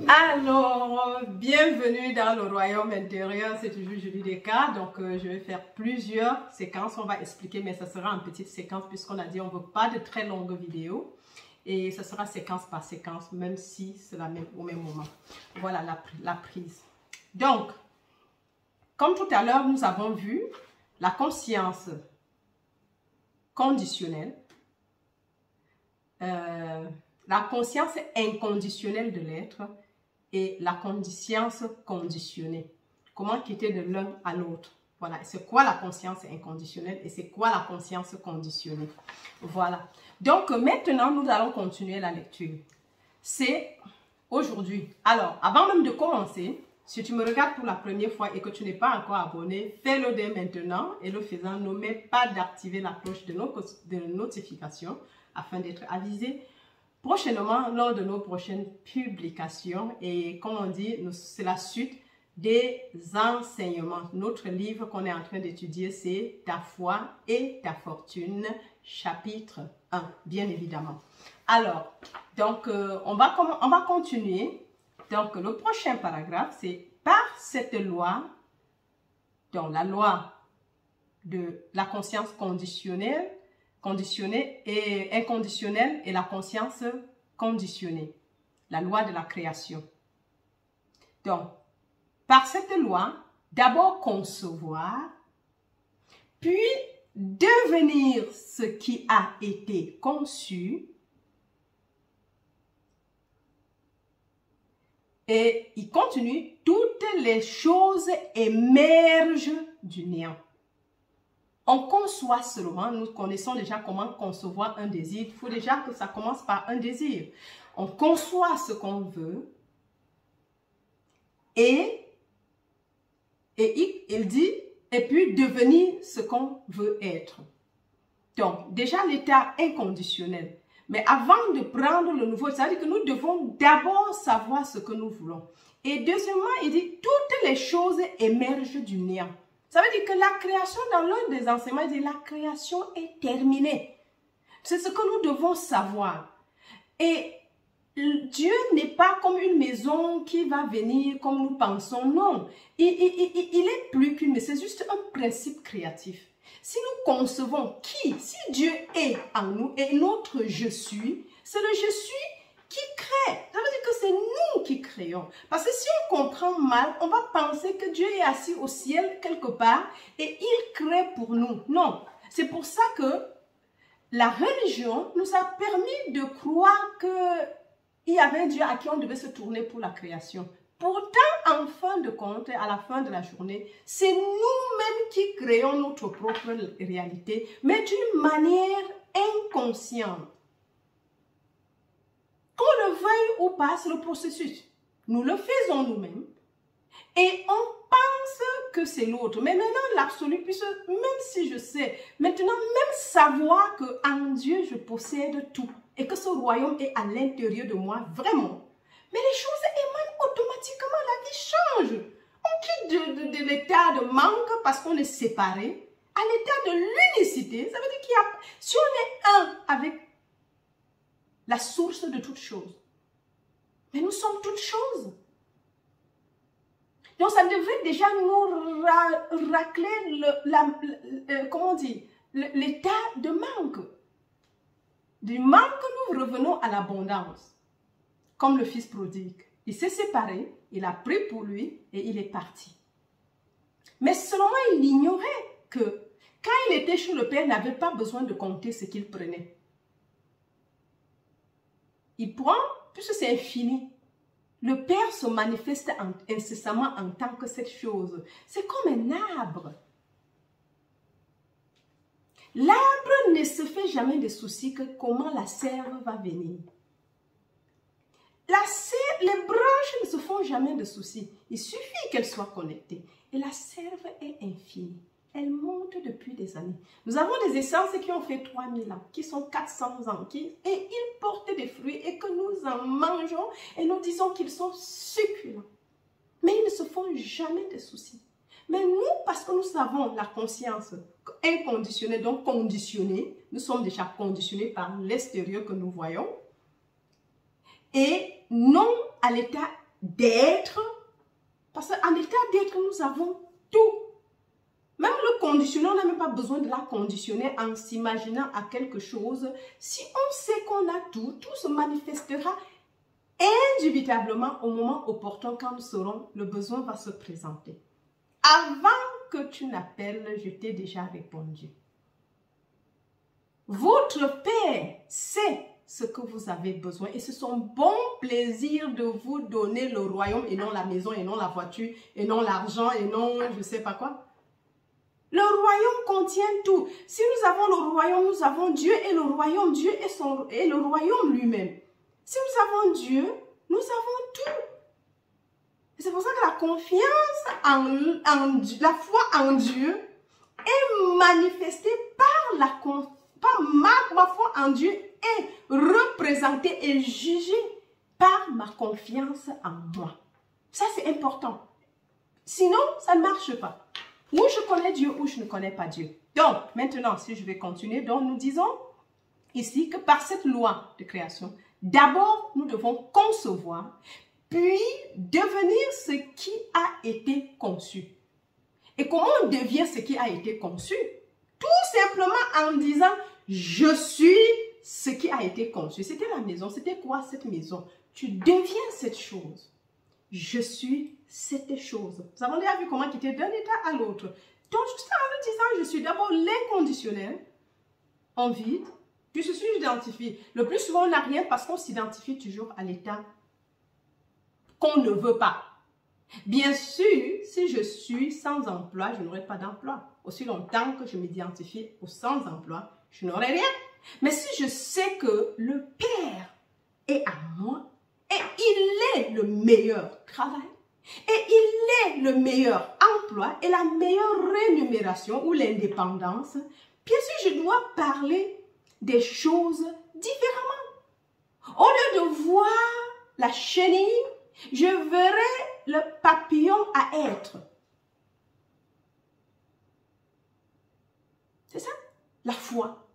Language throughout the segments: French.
Alors, bienvenue dans le royaume intérieur, c'est toujours Julie Descartes. Donc, je vais faire plusieurs séquences, on va expliquer, mais ça sera en petite séquence puisqu'on a dit on ne veut pas de très longues vidéos. Et ça sera séquence par séquence, même si c'est au même moment. Voilà la prise. Donc, comme tout à l'heure, nous avons vu la conscience conditionnelle, la conscience inconditionnelle de l'être et la conscience conditionnée. Comment quitter de l'un à l'autre. Voilà, c'est quoi la conscience inconditionnelle et c'est quoi la conscience conditionnée. Voilà. Donc maintenant, nous allons continuer la lecture. C'est aujourd'hui. Alors, avant même de commencer, si tu me regardes pour la première fois et que tu n'es pas encore abonné, fais-le dès maintenant et le faisant, n'oublie pas d'activer la cloche de notification afin d'être avisé prochainement lors de nos prochaines publications. Et comme on dit, c'est la suite des enseignements. Notre livre qu'on est en train d'étudier, c'est Ta foi et ta fortune, chapitre 1, bien évidemment. Alors, donc, on va continuer. Donc, le prochain paragraphe, c'est par cette loi, donc la loi de la conscience conditionnelle et inconditionnelle et la conscience conditionnée, la loi de la création. Donc, par cette loi, d'abord concevoir, puis devenir ce qui a été conçu. Et il continue, toutes les choses émergent du néant. On conçoit seulement, nous connaissons déjà comment concevoir un désir. Il faut déjà que ça commence par un désir. On conçoit ce qu'on veut et il dit, et puis devenir ce qu'on veut être. Donc, déjà l'état inconditionnel. Mais avant de prendre le nouveau, c'est-à-dire que nous devons d'abord savoir ce que nous voulons. Et deuxièmement, il dit, toutes les choses émergent du néant. Ça veut dire que la création, dans l'un des enseignements, il dit, la création est terminée. C'est ce que nous devons savoir. Et Dieu n'est pas comme une maison qui va venir comme nous pensons. Non, il est plus qu'une maison, c'est juste un principe créatif. Si nous concevons si Dieu est en nous et notre je suis, c'est le je suis qui crée. Ça veut dire que c'est nous qui créons. Parce que si on comprend mal, on va penser que Dieu est assis au ciel quelque part et il crée pour nous. Non, c'est pour ça que la religion nous a permis de croire qu'il y avait un Dieu à qui on devait se tourner pour la création. Pourtant, en fin de compte, à la fin de la journée, c'est nous-mêmes qui créons notre propre réalité, mais d'une manière inconsciente. Qu'on le veuille ou pas, c'est le processus. Nous le faisons nous-mêmes et on pense que c'est l'autre. Mais maintenant, l'absolu, puisque même si je sais, maintenant, même savoir qu'en Dieu, je possède tout et que ce royaume est à l'intérieur de moi, vraiment. Mais les choses émanent automatiquement, la vie change. On quitte de l'état de manque parce qu'on est séparé à l'état de l'unicité. Ça veut dire qu'il y a, si on est un avec la source de toutes choses, mais nous sommes toutes choses. Donc ça devrait déjà nous racler comment on dit, l'état de manque. Du manque, nous revenons à l'abondance. Comme le fils prodigue. Il s'est séparé, il a pris pour lui et il est parti. Mais seulement il ignorait que quand il était chez le Père, il n'avait pas besoin de compter ce qu'il prenait. Il prend, puisque c'est infini. Le Père se manifeste incessamment en tant que cette chose. C'est comme un arbre. L'arbre ne se fait jamais de soucis que comment la sève va venir. Les branches ne se font jamais de soucis. Il suffit qu'elles soient connectées. Et la sève est infinie. Elle monte depuis des années. Nous avons des essences qui ont fait 3000 ans, qui sont 400 ans, et ils portent des fruits et que nous en mangeons et nous disons qu'ils sont succulents. Mais ils ne se font jamais de soucis. Mais nous, parce que nous savons la conscience inconditionnée, donc conditionnée, nous sommes déjà conditionnés par l'extérieur que nous voyons, et non à l'état d'être, parce qu'en état d'être, nous avons tout. Même le conditionnel, on n'a même pas besoin de la conditionner en s'imaginant à quelque chose. Si on sait qu'on a tout, tout se manifestera indubitablement au moment opportun quand nous saurons, le besoin va se présenter. Avant que tu n'appelles, je t'ai déjà répondu. Votre Père sait ce que vous avez besoin et c'est son bon plaisir de vous donner le royaume et non la maison et non la voiture et non l'argent et non je ne sais pas quoi. Le royaume contient tout. Si nous avons le royaume, nous avons Dieu et le royaume, Dieu est le royaume lui-même. Si nous avons Dieu, nous avons tout. C'est pour ça que la confiance la foi en Dieu est manifestée par ma foi en Dieu est représentée et jugée par ma confiance en moi. Ça, c'est important. Sinon, ça ne marche pas. Ou je connais Dieu ou je ne connais pas Dieu. Donc, maintenant, si je vais continuer, donc nous disons ici que par cette loi de création, d'abord, nous devons concevoir, puis devenir ce qui a été conçu. Et comment on devient ce qui a été conçu? Tout simplement en disant, je suis ce qui a été conçu. C'était la maison. C'était quoi cette maison? Tu deviens cette chose. Je suis cette chose. Nous avons déjà vu comment quitter d'un état à l'autre. Donc, juste en nous disant, je suis d'abord l'inconditionnel, en vide, puis je suis identifié. Le plus souvent, on n'a rien parce qu'on s'identifie toujours à l'état qu'on ne veut pas. Bien sûr, si je suis sans emploi, je n'aurai pas d'emploi. Aussi longtemps que je m'identifie au sans emploi, je n'aurai rien. Mais si je sais que le Père est à moi, et il est le meilleur travail, et il est le meilleur emploi et la meilleure rémunération ou l'indépendance, bien sûr, je dois parler des choses différemment. Au lieu de voir la chenille, je verrai le papillon à être. C'est ça, la foi.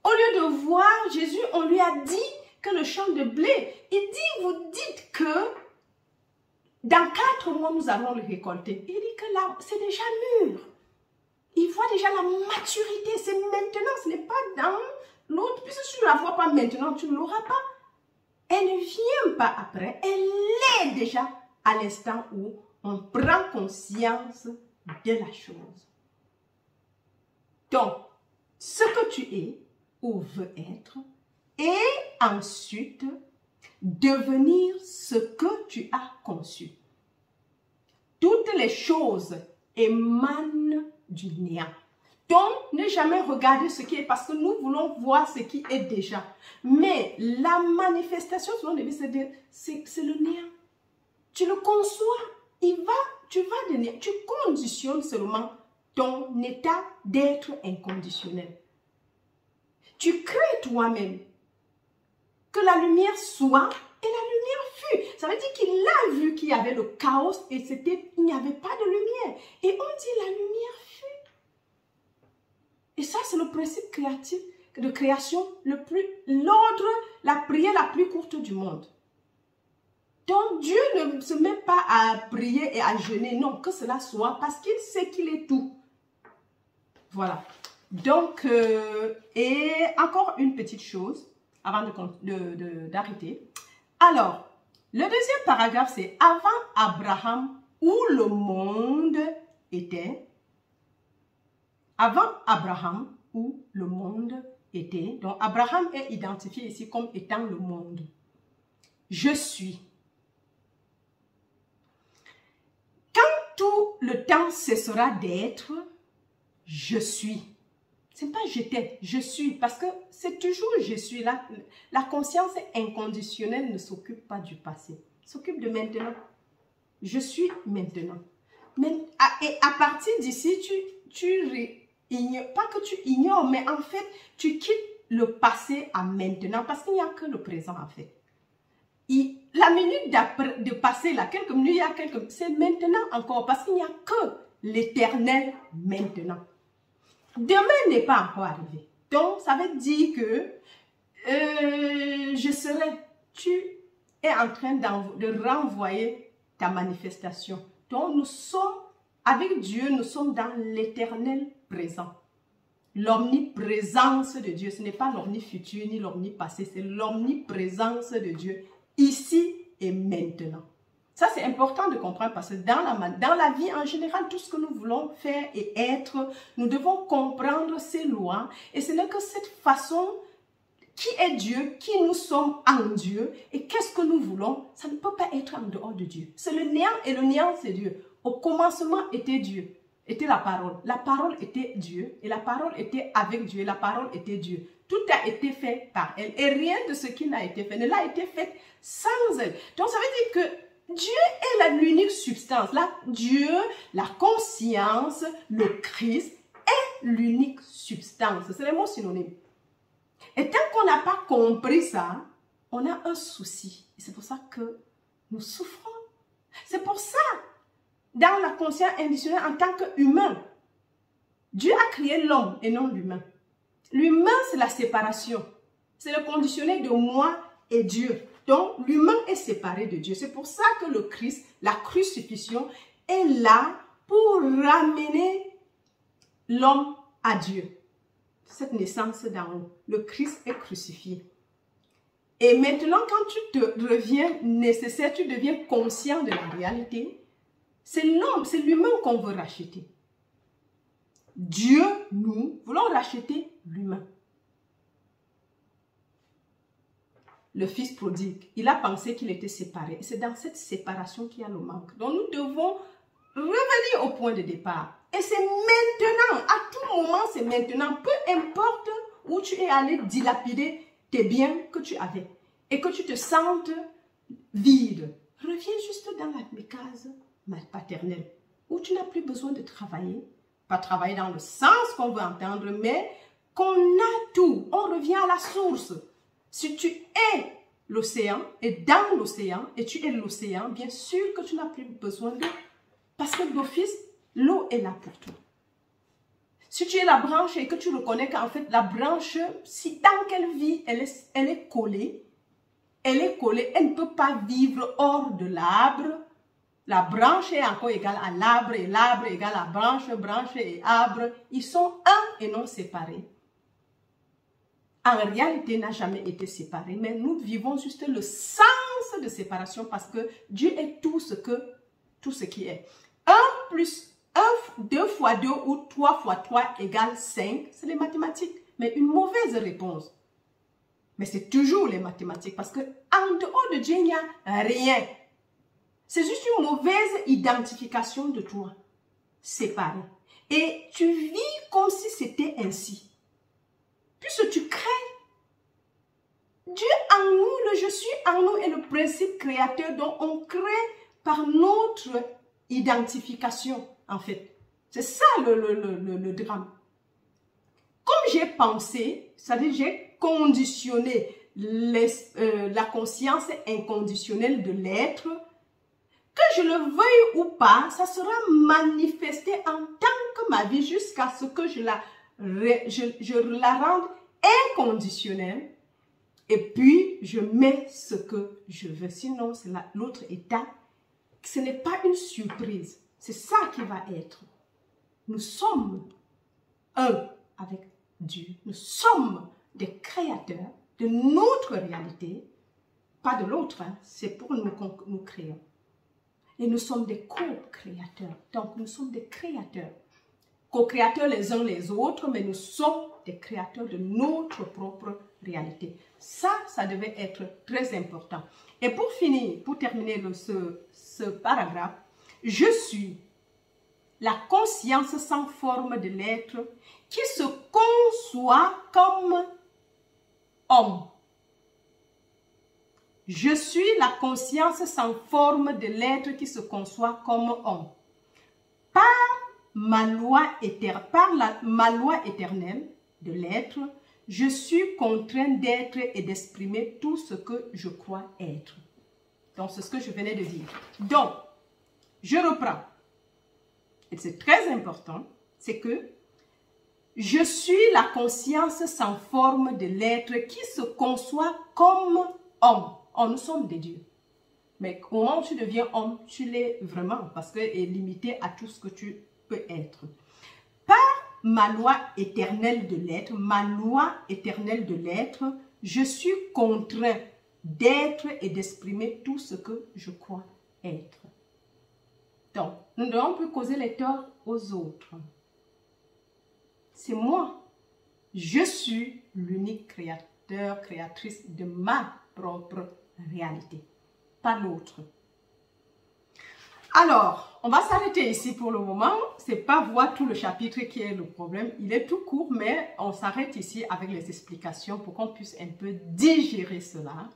Au lieu de voir Jésus, on lui a dit que le champ de blé, il dit, vous dites que dans 4 mois, nous allons le récolter. Il dit que là, c'est déjà mûr. Il voit déjà la maturité. C'est maintenant, ce n'est pas dans l'autre. Puisque si tu ne la vois pas maintenant, tu ne l'auras pas. Elle ne vient pas après. Elle est déjà à l'instant où on prend conscience de la chose. Donc, ce que tu es ou veux être, et ensuite devenir ce que tu as conçu. Toutes les choses émanent du néant. Donc, ne jamais regarder ce qui est parce que nous voulons voir ce qui est déjà. Mais la manifestation, selon les vies, c'est le néant. Tu le conçois, tu vas donner, tu conditionnes seulement ton état d'être inconditionnel. Tu crées toi-même que la lumière soit et la lumière fut. Ça veut dire qu'il a vu qu'il y avait le chaos et il n'y avait pas de lumière. Et on dit la lumière fut. Et ça, c'est le principe créatif de création, la prière la plus courte du monde. Donc, Dieu ne se met pas à prier et à jeûner. Non, que cela soit parce qu'il sait qu'il est tout. Voilà. Donc, et encore une petite chose avant d'arrêter. Alors, le deuxième paragraphe, c'est avant Abraham, où le monde était. Avant Abraham, où le monde était. Donc, Abraham est identifié ici comme étant le monde. Je suis. Quand tout le temps cessera d'être, je suis. C'est pas j'étais, je suis, parce que c'est toujours je suis. La conscience inconditionnelle ne s'occupe pas du passé, s'occupe de maintenant. Je suis maintenant. Et à partir d'ici, pas que tu ignores, mais en fait, tu quittes le passé à maintenant, parce qu'il n'y a que le présent en fait. La minute de passé, là, quelques minutes, c'est maintenant encore, parce qu'il n'y a que l'éternel maintenant. Demain n'est pas encore arrivé. Donc, ça veut dire que je serai. est en train de renvoyer ta manifestation. Donc, nous sommes, avec Dieu, nous sommes dans l'éternel présent. L'omniprésence de Dieu, ce n'est pas l'omnifutur ni l'omnipassé, c'est l'omniprésence de Dieu, ici et maintenant. Ça, c'est important de comprendre parce que dans la vie en général, tout ce que nous voulons faire et être, nous devons comprendre ces lois. Et ce n'est que cette façon, qui est Dieu, qui nous sommes en Dieu et qu'est-ce que nous voulons, ça ne peut pas être en dehors de Dieu. C'est le néant et le néant, c'est Dieu. Au commencement était Dieu, était la parole. La parole était Dieu et la parole était avec Dieu, la parole était Dieu. Tout a été fait par elle et rien de ce qui n'a été fait ne l'a été fait sans elle. Donc, ça veut dire que Dieu est l'unique substance. Là, Dieu, la conscience, le Christ est l'unique substance. C'est les mots synonymes. Et tant qu'on n'a pas compris ça, on a un souci. Et c'est pour ça que nous souffrons. C'est pour ça, dans la conscience inditionnelle, en tant qu'humain, Dieu a créé l'homme et non l'humain. L'humain, c'est la séparation. C'est le conditionnel de moi et Dieu. Donc, l'humain est séparé de Dieu. C'est pour ça que le Christ, la crucifixion, est là pour ramener l'homme à Dieu. Cette naissance d'en haut. Le Christ est crucifié. Et maintenant, quand tu te reviens nécessaire, tu deviens conscient de la réalité, c'est l'homme, c'est l'humain qu'on veut racheter. Dieu, nous, voulons racheter l'humain. Le fils prodigue, il a pensé qu'il était séparé. C'est dans cette séparation qu'il y a le manque. Donc nous devons revenir au point de départ. Et c'est maintenant, à tout moment, c'est maintenant. Peu importe où tu es allé dilapider tes biens que tu avais et que tu te sentes vide. Reviens juste dans la case paternelle où tu n'as plus besoin de travailler. Pas travailler dans le sens qu'on veut entendre, mais qu'on a tout. On revient à la source. Si tu es l'océan et dans l'océan et tu es l'océan, bien sûr que tu n'as plus besoin d'eau. Parce que d'office, l'eau est là pour toi. Si tu es la branche et que tu reconnais qu'en fait la branche, si tant qu'elle vit, elle est collée, elle ne peut pas vivre hors de l'arbre. La branche est encore égale à l'arbre et l'arbre est égal à branche, branche et arbre. Ils sont un et non séparés. En réalité, n'a jamais été séparé, mais nous vivons juste le sens de séparation parce que Dieu est tout ce qui est. 1 plus 1, 2 fois 2 ou 3 fois 3 égale 5, c'est les mathématiques, mais une mauvaise réponse. Mais c'est toujours les mathématiques parce que en dehors de Dieu, il n'y a rien. C'est juste une mauvaise identification de toi, séparé. Et tu vis comme si c'était ainsi. Puisque tu crées, Dieu en nous, le je suis en nous est le principe créateur dont on crée par notre identification, en fait. C'est ça le drame. Comme j'ai pensé, c'est-à-dire j'ai conditionné la conscience inconditionnelle de l'être, que je le veuille ou pas, ça sera manifesté en tant que ma vie jusqu'à ce que je la rende inconditionnelle et puis je mets ce que je veux. Sinon, c'est l'autre état. Ce n'est pas une surprise. C'est ça qui va être. Nous sommes un avec Dieu. Nous sommes des créateurs de notre réalité, pas de l'autre. Hein. C'est pour nous qu'on nous créons. Et nous sommes des co-créateurs. Donc, nous sommes des créateurs. Co-créateurs les uns les autres, mais nous sommes des créateurs de notre propre réalité. Ça devait être très important. Et pour finir, pour terminer ce paragraphe, je suis la conscience sans forme de l'être qui se conçoit comme homme. Je suis la conscience sans forme de l'être qui se conçoit comme homme. Par la ma loi éternelle de l'être, je suis contraint d'être et d'exprimer tout ce que je crois être. Donc, c'est ce que je venais de dire. Donc, je reprends. Et c'est très important, c'est que je suis la conscience sans forme de l'être qui se conçoit comme homme. Oh, nous sommes des dieux. Mais au moment où tu deviens homme, tu l'es vraiment parce que est limité à tout ce que tu peux être. Par ma loi éternelle de l'être, ma loi éternelle de l'être, je suis contraint d'être et d'exprimer tout ce que je crois être. Donc, nous ne devons plus causer les torts aux autres. C'est moi. Je suis l'unique créateur, créatrice de ma propre réalité, pas l'autre. Alors, on va s'arrêter ici pour le moment. C'est pas voir tout le chapitre qui est le problème. Il est tout court, mais on s'arrête ici avec les explications pour qu'on puisse un peu digérer cela.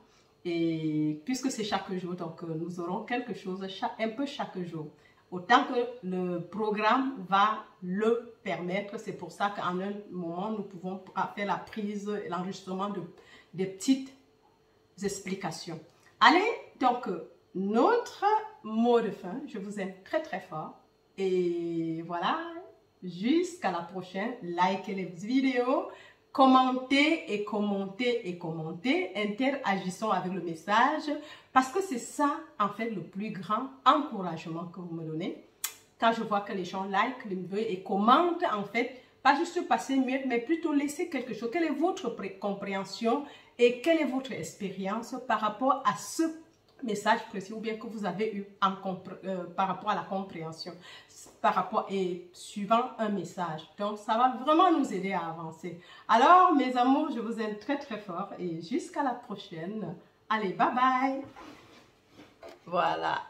Et puisque c'est chaque jour, donc nous aurons quelque chose un peu chaque jour. Autant que le programme va le permettre. C'est pour ça qu'en un moment, nous pouvons faire la prise et l'enregistrement des petites explications. Allez, donc, notre mot de fin. Je vous aime très très fort. Et voilà, jusqu'à la prochaine. Likez les vidéos. Commentez et commentez et commentez, interagissons avec le message parce que c'est ça en fait le plus grand encouragement que vous me donnez. Quand je vois que les gens like les vidéos et commentent en fait, pas juste passer mieux, mais plutôt laisser quelque chose. Quelle est votre compréhension et quelle est votre expérience par rapport à ce message précis ou bien que vous avez eu par rapport à la compréhension, par rapport et suivant un message. Donc, ça va vraiment nous aider à avancer. Alors, mes amours, je vous aime très très fort et jusqu'à la prochaine. Allez, bye bye. Voilà.